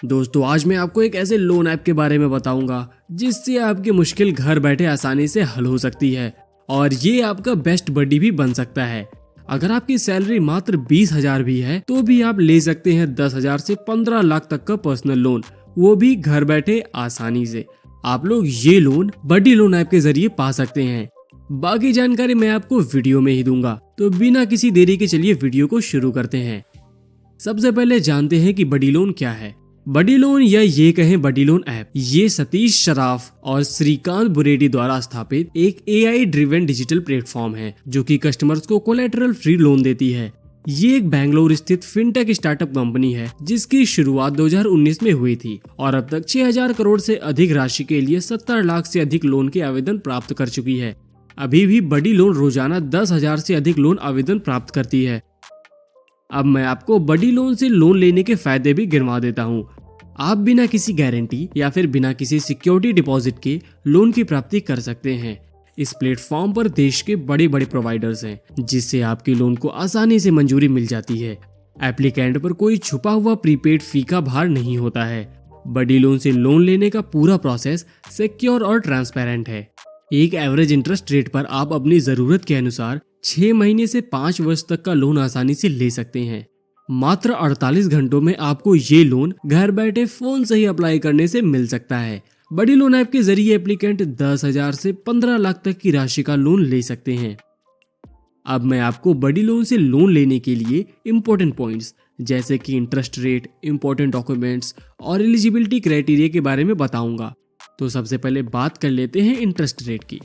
दोस्तों आज मैं आपको एक ऐसे लोन ऐप के बारे में बताऊंगा जिससे आपकी मुश्किल घर बैठे आसानी से हल हो सकती है और ये आपका बेस्ट बडी भी बन सकता है। अगर आपकी सैलरी मात्र 20,000 भी है तो भी आप ले सकते हैं 10,000 से 15 लाख तक का पर्सनल लोन, वो भी घर बैठे आसानी से। आप लोग ये लोन बडी लोन ऐप के जरिए पा सकते हैं। बाकी जानकारी मैं आपको वीडियो में ही दूंगा, तो बिना किसी देरी के चलिए वीडियो को शुरू करते हैं। सबसे पहले जानते हैं कि बडी लोन क्या है। बडी लोन या ये कहें बडी लोन ऐप, ये सतीश शराफ और श्रीकांत बुरेडी द्वारा स्थापित एक AI ड्रिवन डिजिटल प्लेटफॉर्म है जो कि कस्टमर्स को कोलैटरल फ्री लोन देती है। ये एक बेंगलुरु स्थित फिनटेक स्टार्टअप कंपनी है जिसकी शुरुआत 2019 में हुई थी और अब तक 6,000 करोड़ से अधिक राशि के लिए 70 लाख से अधिक लोन के आवेदन प्राप्त कर चुकी है। अभी भी बडी लोन रोजाना 10,000 से अधिक लोन आवेदन प्राप्त करती है। अब मैं आपको बडी लोन से लोन लेने के फायदे भी गिनवा देता हूँ। आप बिना किसी गारंटी या फिर बिना किसी सिक्योरिटी डिपॉजिट के लोन की प्राप्ति कर सकते हैं। इस प्लेटफॉर्म पर देश के बड़े बड़े प्रोवाइडर्स हैं जिससे आपके लोन को आसानी से मंजूरी मिल जाती है। एप्लीकेंट पर कोई छुपा हुआ प्रीपेड फी का भार नहीं होता है। बडी लोन से लोन लेने का पूरा प्रोसेस सिक्योर और ट्रांसपेरेंट है। एक एवरेज इंटरेस्ट रेट पर आप अपनी जरूरत के अनुसार 6 महीने से 5 वर्ष तक का लोन आसानी से ले सकते हैं। मात्र 48 घंटों में आपको ये लोन घर बैठे फोन से ही अप्लाई करने से मिल सकता है। बडी लोन ऐप के जरिए एप्लीकेंट 10,000 से 15 लाख तक की राशि का लोन ले सकते हैं। अब मैं आपको बडी लोन से लोन लेने के लिए इम्पोर्टेंट पॉइंट्स जैसे कि इंटरेस्ट रेट, इम्पोर्टेंट डॉक्यूमेंट्स और एलिजिबिलिटी क्राइटेरिया के बारे में बताऊंगा। तो सबसे पहले बात कर लेते हैं इंटरेस्ट रेट की।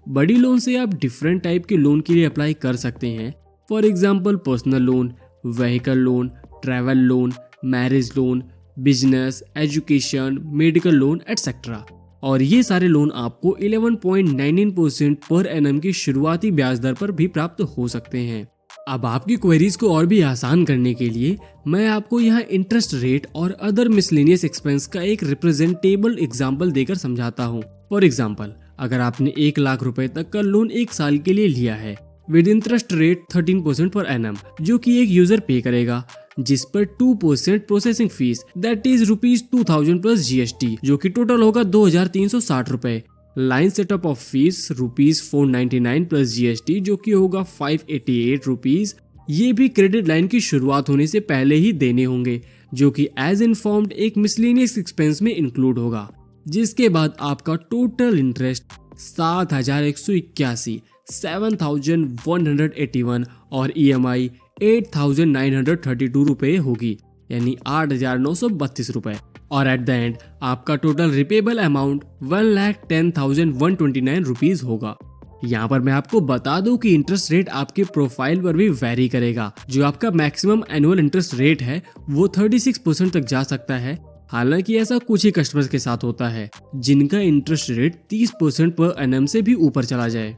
बडी लोन से आप डिफरेंट टाइप के लोन के लिए अप्लाई कर सकते हैं। For example personal loan, vehicle loan, travel loan, marriage loan, business, education, medical loan etcetera. और ये सारे लोन आपको 11.99% पर एनम की शुरुआती ब्याज दर पर भी प्राप्त हो सकते हैं। अब आपकी क्वेरीज को और भी आसान करने के लिए मैं आपको यहाँ इंटरेस्ट रेट और अदर मिसलेनियस एक्सपेंस का एक रिप्रेजेंटेबल एग्जाम्पल देकर समझाता हूँ। फॉर एग्जाम्पल, अगर आपने 1 लाख रुपए तक का लोन 1 साल के लिए लिया है with interest rate 13% per annum जो कि एक यूजर पे करेगा, जिस पर 2% processing fees that is ₹2,000 plus GST जो कि टोटल होगा 2,360 रुपए। Line setup of fees ₹499 plus GST जो कि होगा 588 रुपीज। ये भी क्रेडिट लाइन की शुरुआत होने से पहले ही देने होंगे जो कि एज इन्फॉर्म्ड एक मिसलेनियस एक्सपेंस में इंक्लूड होगा। जिसके बाद आपका टोटल इंटरेस्ट 7,181, 7,181 और EMI 8,932 रुपए होगी, यानी 8,932 रुपए। और एट द एंड आपका टोटल रिपेबल अमाउंट 1,10,129 रुपीज होगा। यहाँ पर मैं आपको बता दूं कि इंटरेस्ट रेट आपके प्रोफाइल पर भी वेरी करेगा। जो आपका मैक्सिमम एनुअल इंटरेस्ट रेट है वो 36% तक जा सकता है। हालांकि ऐसा कुछ ही कस्टमर्स के साथ होता है जिनका इंटरेस्ट रेट 30% पर एनम से भी ऊपर चला जाए।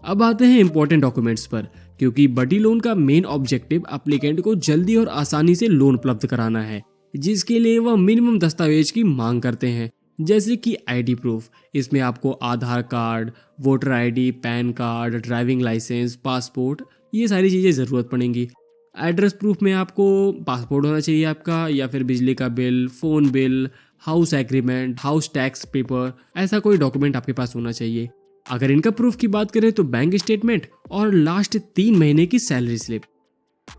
अब आते हैं इंपॉर्टेंट डॉक्यूमेंट्स पर, क्योंकि बडी लोन का मेन ऑब्जेक्टिव एप्लीकेंट को जल्दी और आसानी से लोन उपलब्ध कराना है, जिसके लिए वह मिनिमम दस्तावेज की मांग करते हैं जैसे कि ID प्रूफ। इसमें आपको Aadhaar card, voter ID, PAN card, driving licence, passport, ये सारी चीजें जरूरत पड़ेंगी। एड्रेस प्रूफ में आपको पासपोर्ट होना चाहिए आपका, या फिर बिजली का bill, phone bill, house agreement, house tax paper, ऐसा कोई डॉक्यूमेंट आपके पास होना चाहिए। अगर इनका प्रूफ की बात करें तो बैंक स्टेटमेंट और लास्ट 3 महीने की सैलरी स्लिप।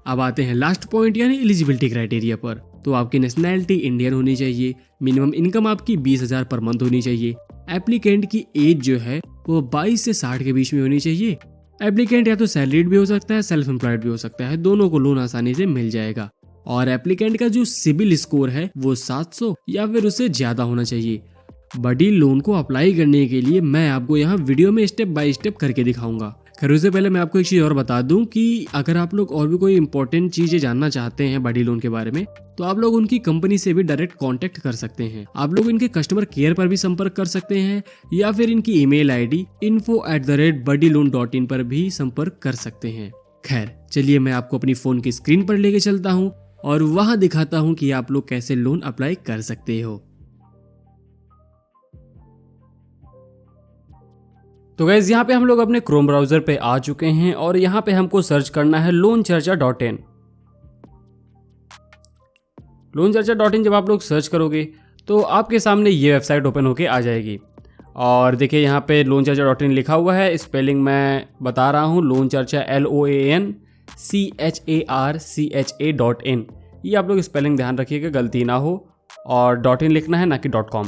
अब आते हैं लास्ट पॉइंट यानी एलिजिबिलिटी क्राइटेरिया पर। तो आपकी नेशनैलिटी इंडियन होनी चाहिए, मिनिमम इनकम आपकी 20,000 पर मंथ होनी चाहिए। एप्लीकेंट की एज जो है वो 22 से 60 के बीच में होनी चाहिए। एप्लीकेंट या तो सैलरीड भी हो सकता है, सेल्फ एम्प्लॉयड भी हो सकता है, दोनों को लोन आसानी से मिल जाएगा। और एप्लीकेंट का जो सिबिल स्कोर है वो 700 या फिर उससे ज्यादा होना चाहिए। बडी लोन को अप्लाई करने के लिए मैं आपको यहाँ वीडियो में स्टेप बाय स्टेप करके दिखाऊंगा। खैर उससे पहले मैं आपको एक चीज और बता दूं कि अगर आप लोग और भी कोई इंपॉर्टेंट चीजें जानना चाहते हैं बडी लोन के बारे में तो आप लोग उनकी कंपनी से भी डायरेक्ट कांटेक्ट कर सकते हैं। आप लोग इनके कस्टमर केयर पर भी संपर्क कर सकते हैं या फिर इनकी ईमेल ID info@buddyloan.in पर भी संपर्क कर सकते हैं। खैर चलिए मैं आपको अपनी फोन की स्क्रीन पर लेके चलता हूँ और वहां दिखाता हूँ कि आप लोग कैसे लोन अप्लाई कर सकते हो। तो गाइस यहाँ पे हम लोग अपने क्रोम ब्राउजर पे आ चुके हैं और यहाँ पे हमको सर्च करना है loanchercha.in। loanCharcha.in जब आप लोग सर्च करोगे तो आपके सामने ये वेबसाइट ओपन होके आ जाएगी। और देखिए यहाँ पे loanCharcha.in लिखा हुआ है, स्पेलिंग मैं बता रहा हूँ, loanCharcha LOANCHARCHA.in। ये आप लोग स्पेलिंग ध्यान रखिएगा, गलती ना हो, और .in लिखना है ना कि .com।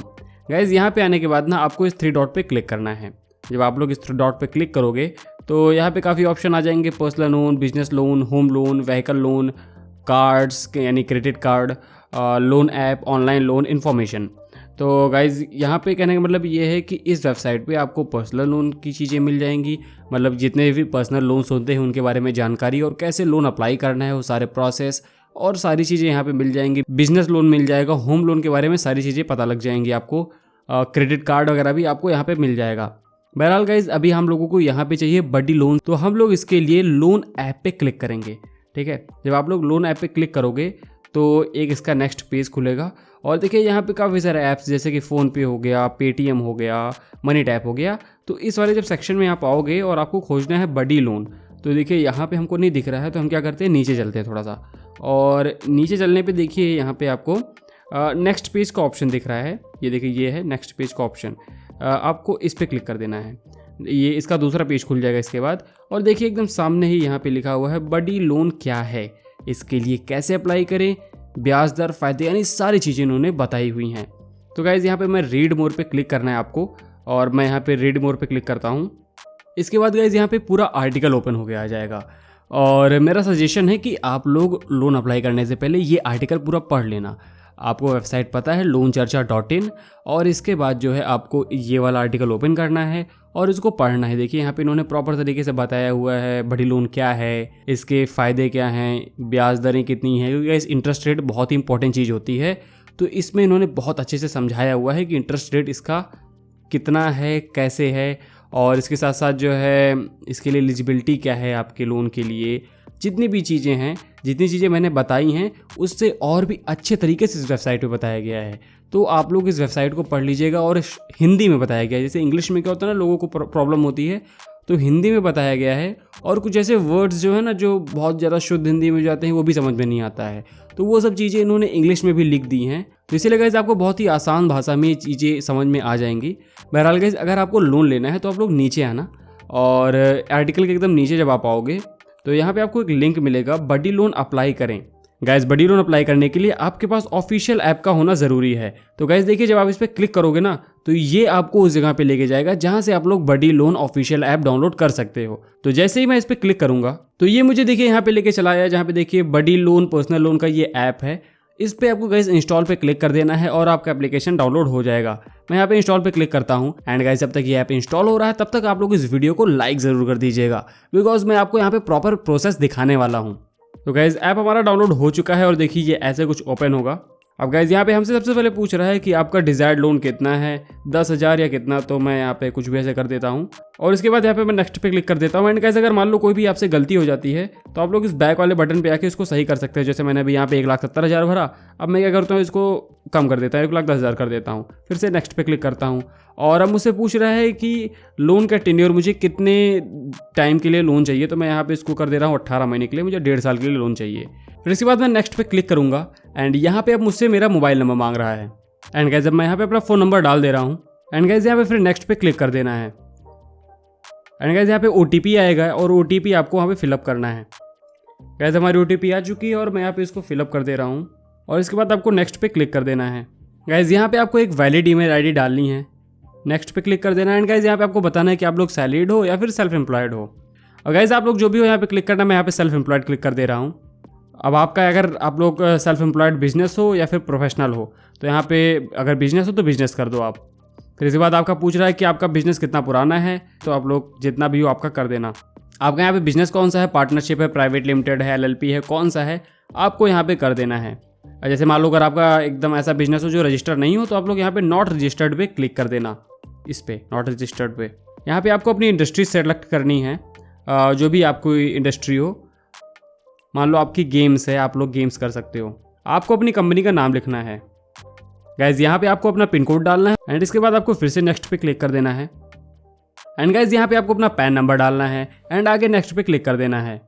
गाइज़ यहाँ पे आने के बाद ना आपको इस 3 डॉट पे क्लिक करना है। जब आप लोग इस 3 डॉट पे क्लिक करोगे तो यहाँ पे काफ़ी ऑप्शन आ जाएंगे, personal loan, business loan, home loan, vehicle loan, cards यानी credit card, loan app, online loan, information. तो गाइज़ यहाँ पे कहने का मतलब ये है कि इस वेबसाइट पे आपको पर्सनल लोन की चीज़ें मिल जाएंगी, मतलब जितने भी पर्सनल लोन्स होते हैं उनके बारे में जानकारी और कैसे लोन अप्लाई करना है वो सारे प्रोसेस और सारी चीज़ें यहाँ पे मिल जाएंगी। बिजनेस लोन मिल जाएगा, होम लोन के बारे में सारी चीज़ें पता लग जाएंगी आपको, क्रेडिट कार्ड वगैरह भी आपको यहाँ पे मिल जाएगा। बहरहाल गाइज अभी हम लोगों को यहाँ पे चाहिए बडी लोन, तो हम लोग इसके लिए लोन ऐप पे क्लिक करेंगे। ठीक है, जब आप लोग लोन ऐप पे क्लिक करोगे तो एक इसका नेक्स्ट पेज खुलेगा और देखिए यहाँ पे काफ़ी सारे ऐप्स जैसे कि फ़ोनपे हो गया, पेटीएम हो गया, मनी टैप हो गया। तो इस वाले जब सेक्शन में आप आओगे और आपको खोजना है बडी लोन, तो देखिए यहाँ पे हमको नहीं दिख रहा है, तो हम क्या करते हैं, नीचे चलते हैं थोड़ा सा, और नीचे चलने पे देखिए यहाँ पे आपको नेक्स्ट पेज का ऑप्शन दिख रहा है। ये देखिए ये है नेक्स्ट पेज का ऑप्शन, आपको इस पर क्लिक कर देना है। ये इसका दूसरा पेज खुल जाएगा इसके बाद, और देखिए एकदम सामने ही यहाँ पे लिखा हुआ है बडी लोन क्या है, इसके लिए कैसे अप्लाई करें, ब्याज दर, फ़ायदे, यानी सारी चीज़ें इन्होंने बताई हुई हैं। तो गाइज़ यहाँ पे मैं रीड मोर पे क्लिक करना है आपको, और मैं यहाँ पे रीड मोर पे क्लिक करता हूँ। इसके बाद गाइज़ यहाँ पे पूरा आर्टिकल ओपन हो गया आ जाएगा, और मेरा सजेशन है कि आप लोग लोन अप्लाई करने से पहले ये आर्टिकल पूरा पढ़ लेना। आपको वेबसाइट पता है loanCharcha.in, और इसके बाद जो है आपको ये वाला आर्टिकल ओपन करना है और इसको पढ़ना है। देखिए यहाँ पे इन्होंने प्रॉपर तरीके से बताया हुआ है बड़ी लोन क्या है, इसके फ़ायदे क्या हैं, ब्याज दरें कितनी हैं, क्योंकि इस इंटरेस्ट रेट बहुत ही इंपॉर्टेंट चीज़ होती है। तो इसमें इन्होंने बहुत अच्छे से समझाया हुआ है कि इंटरेस्ट रेट इसका कितना है, कैसे है, और इसके साथ साथ जो है इसके लिए एलिजिबिलिटी क्या है आपके लोन के लिए। जितनी भी चीज़ें हैं, जितनी चीज़ें मैंने बताई हैं उससे और भी अच्छे तरीके से इस वेबसाइट पे बताया गया है। तो आप लोग इस वेबसाइट को पढ़ लीजिएगा, और हिंदी में बताया गया है। जैसे इंग्लिश में क्या होता है ना, लोगों को प्रॉब्लम होती है, तो हिंदी में बताया गया है। और कुछ ऐसे वर्ड्स जो है ना जो बहुत ज़्यादा शुद्ध हिंदी में जाते हैं वो भी समझ में नहीं आता है, तो वो सब चीज़ें इन्होंने इंग्लिश में भी लिख दी हैं। तो इसीलिए गाइस आपको बहुत ही आसान भाषा में ये चीज़ें समझ में आ जाएंगी। बहरहाल गाइस अगर आपको लोन लेना है तो आप लोग नीचे आना, और आर्टिकल के एकदम नीचे जब आप आओगे तो यहाँ पे आपको एक लिंक मिलेगा, बडी लोन अप्लाई करें। गाइस बडी लोन अप्लाई करने के लिए आपके पास ऑफिशियल ऐप का होना ज़रूरी है। तो गाइस देखिए जब आप इस पर क्लिक करोगे ना तो ये आपको उस जगह पे लेके जाएगा जहाँ से आप लोग बडी लोन ऑफिशियल ऐप डाउनलोड कर सकते हो। तो जैसे ही मैं इस पर क्लिक करूँगा तो ये मुझे देखिए यहाँ पे लेके चला आया, जहाँ पे देखिए बडी लोन पर्सनल लोन का ये ऐप है। इस पे आपको गाइस इंस्टॉल पे क्लिक कर देना है और आपका एप्लीकेशन डाउनलोड हो जाएगा। मैं यहाँ पे इंस्टॉल पे क्लिक करता हूँ, एंड गाइस जब तक ये ऐप इंस्टॉल हो रहा है तब तक आप लोग इस वीडियो को लाइक ज़रूर कर दीजिएगा, बिकॉज मैं आपको यहाँ पे प्रॉपर प्रोसेस दिखाने वाला हूँ। तो गाइस ऐप हमारा डाउनलोड हो चुका है, और देखिए ये ऐसे कुछ ओपन होगा। अब गाइस यहाँ पे हमसे सबसे पहले पूछ रहा है कि आपका डिजायर्ड लोन कितना है, 10,000 या कितना। तो मैं यहाँ पे कुछ भी ऐसे कर देता हूँ, और इसके बाद यहाँ पे मैं नेक्स्ट पे क्लिक कर देता हूँ। एंड गाइस अगर मान लो कोई भी आपसे गलती हो जाती है तो आप लोग इस बैक वाले बटन पे आके इसको सही कर सकते हैं। जैसे मैंने अभी यहाँ पे 1,70,000 भरा, अब मैं क्या करता हूँ इसको कम कर देता हूँ, 1,10,000 कर देता हूँ, फिर से नेक्स्ट पे क्लिक करता हूँ। और अब मुझसे पूछ रहा है कि लोन का टेन्योर, मुझे कितने टाइम के लिए लोन चाहिए। तो मैं यहाँ पे इसको कर दे रहा हूँ 18 महीने के लिए, मुझे 1.5 साल के लिए लोन चाहिए। फिर इसके बाद मैं नेक्स्ट पे क्लिक करूँगा, एंड यहाँ पे अब मुझसे मेरा मोबाइल नंबर मांग रहा है। एंड गाइस अब मैं यहाँ पे अपना फ़ोन नंबर डाल दे रहा हूँ, एंड गाइस यहाँ पे फिर नेक्स्ट पे क्लिक कर देना है। एंड गाइस यहाँ पे OTP आएगा, और OTP आपको वहाँ पे फिलअप करना है। गाइस हमारी OTP आ चुकी है और मैं यहाँ पे इसको फिलअप कर दे रहा हूँ, और इसके बाद आपको नेक्स्ट पे क्लिक कर देना है। गाइस यहाँ पे आपको एक वैलिड ईमेल आईडी डालनी है, नेक्स्ट पे क्लिक कर देना है। एंड गाइस यहाँ पे आपको बताना है कि आप लोग सैलरीड हो या फिर सेल्फ एम्प्लॉयड हो। और गाइस आप लोग जो भी हो यहाँ पे क्लिक करना, मैं यहाँ पे सेल्फ एम्प्लॉयड क्लिक कर दे रहा हूँ। अब आपका अगर आप लोग सेल्फ एम्प्लॉयड बिजनेस हो या फिर प्रोफेशनल हो, तो यहाँ पे अगर बिजनेस हो तो बिजनेस कर दो आप। फिर इसके बाद आपका पूछ रहा है कि आपका बिजनेस कितना पुराना है, तो आप लोग जितना भी हो आपका कर देना। आपका यहाँ पे बिजनेस कौन सा है, पार्टनरशिप है, प्राइवेट लिमिटेड है, LLP है, कौन सा है आपको यहाँ पे कर देना है। जैसे मान लो अगर आपका एकदम ऐसा बिजनेस हो जो रजिस्टर्ड नहीं हो, तो आप लोग यहाँ पे नॉट रजिस्टर्ड पे क्लिक कर देना। इस पे नॉट रजिस्टर्ड पे यहाँ पे आपको अपनी इंडस्ट्री सेलेक्ट करनी है, जो भी आपको इंडस्ट्री हो। मान लो आपकी गेम्स है, आप लोग गेम्स कर सकते हो। आपको अपनी कंपनी का नाम लिखना है। गाइज यहाँ पे आपको अपना पिन कोड डालना है, एंड इसके बाद आपको फिर से नेक्स्ट पे क्लिक कर देना है। एंड गाइज यहाँ पे आपको अपना पैन नंबर डालना है, एंड आगे नेक्स्ट पे क्लिक कर देना है।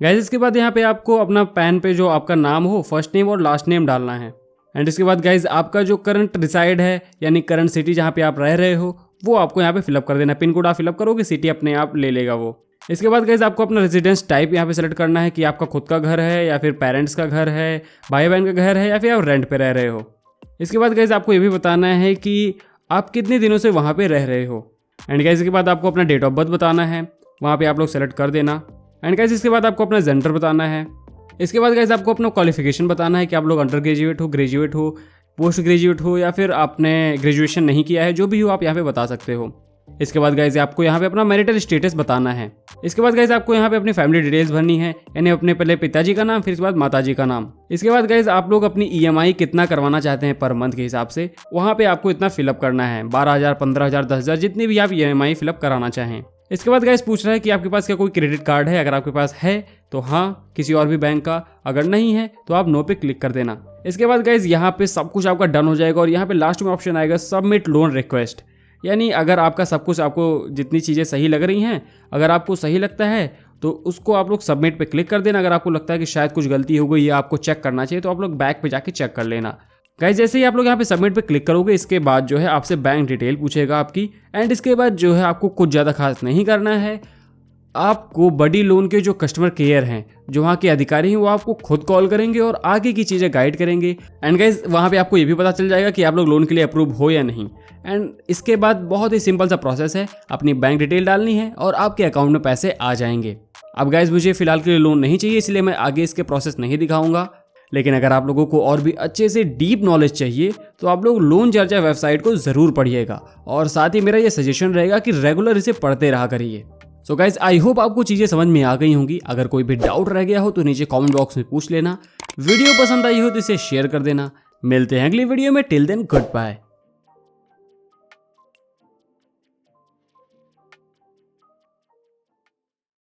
गाइस इसके बाद यहाँ पे आपको अपना पैन पे जो आपका नाम हो, फर्स्ट नेम और लास्ट नेम डालना है। एंड इसके बाद गाइज आपका जो करंट रिसाइड है यानी करंट सिटी जहाँ पे आप रह रहे हो वो आपको यहाँ पे फिलअप कर देना है। पिन कोड आप फिलअप करोगे, सिटी अपने आप ले लेगा वो। इसके बाद गाइज आपको अपना रेजिडेंस टाइप यहाँ पे सेलेक्ट करना है कि आपका खुद का घर है या फिर पेरेंट्स का घर है, भाई बहन का घर है या फिर आप रेंट पे रह रहे हो। इसके बाद गाइज आपको ये भी बताना है कि आप कितने दिनों से वहाँ पे रह रहे हो। एंड गाइज इसके बाद आपको अपना डेट ऑफ बर्थ बताना है, वहाँ पे आप लोग सेलेक्ट कर देना। एंड गाइज इसके बाद आपको अपना जेंडर बताना है। इसके बाद गाइज आपको अपना क्वालिफिकेशन बताना है कि आप लोग अंडर ग्रेजुएट हो, ग्रेजुएट हो, पोस्ट ग्रेजुएट हो या फिर आपने ग्रेजुएशन नहीं किया है, जो भी हो आप यहाँ पे बता सकते हो। इसके बाद गाइज आपको यहाँ पे अपना मैरिटल स्टेटस बताना है। इसके बाद गाइज आपको यहाँ पे अपनी फैमिली डिटेल्स भरनी है, यानी अपने पहले पिताजी का नाम, फिर इसके बाद माताजी का नाम। इसके बाद गाइज आप लोग अपनी EMI कितना करवाना चाहते हैं पर मंथ के हिसाब से, वहाँ पे आपको इतना फिलअप करना है, 12,000, 15,000, 10,000, जितनी भी आप EMI फिलअप कराना चाहें। इसके बाद गाइज पूछ रहा है कि आपके पास क्या कोई क्रेडिट कार्ड है। अगर आपके पास है तो हाँ, किसी और भी बैंक का, अगर नहीं है तो आप नो पे क्लिक कर देना। इसके बाद गाइज यहाँ पे सब कुछ आपका डन हो जाएगा और यहाँ पे लास्ट में ऑप्शन आएगा सबमिट लोन रिक्वेस्ट। यानी अगर आपका सब कुछ, आपको जितनी चीज़ें सही लग रही हैं, अगर आपको सही लगता है तो उसको आप लोग सबमिट पे क्लिक कर देना। अगर आपको लगता है कि शायद कुछ गलती हो गई या आपको चेक करना चाहिए तो आप लोग बैक पे जाके चेक कर लेना। गाइस जैसे ही आप लोग यहाँ पे सबमिट पे क्लिक करोगे, इसके बाद जो है आपसे बैंक डिटेल पूछेगा आपकी। एंड इसके बाद जो है आपको कुछ ज़्यादा खास नहीं करना है। आपको बडी लोन के जो कस्टमर केयर हैं, जो वहाँ के अधिकारी हैं, वो आपको खुद कॉल करेंगे और आगे की चीज़ें गाइड करेंगे। एंड गाइस वहाँ पे आपको ये भी पता चल जाएगा कि आप लोग लोन के लिए अप्रूव हो या नहीं। एंड इसके बाद बहुत ही सिंपल सा प्रोसेस है, अपनी बैंक डिटेल डालनी है और आपके अकाउंट में पैसे आ जाएंगे। अब गाइस मुझे फिलहाल के लिए लोन नहीं चाहिए, इसलिए मैं आगे इसके प्रोसेस नहीं दिखाऊंगा। लेकिन अगर आप लोगों को और भी अच्छे से डीप नॉलेज चाहिए तो आप लोग लोन चर्चा वेबसाइट को ज़रूर पढ़िएगा और साथ ही मेरा ये सजेशन रहेगा कि रेगुलर इसे पढ़ते रहा करिए। सो गाइज आई होप आपको चीज़ें समझ में आ गई होंगी। अगर कोई भी डाउट रह गया हो तो नीचे कमेंट बॉक्स में पूछ लेना। वीडियो पसंद आई हो तो इसे शेयर कर देना। मिलते हैं अगली वीडियो में। Till then good bye.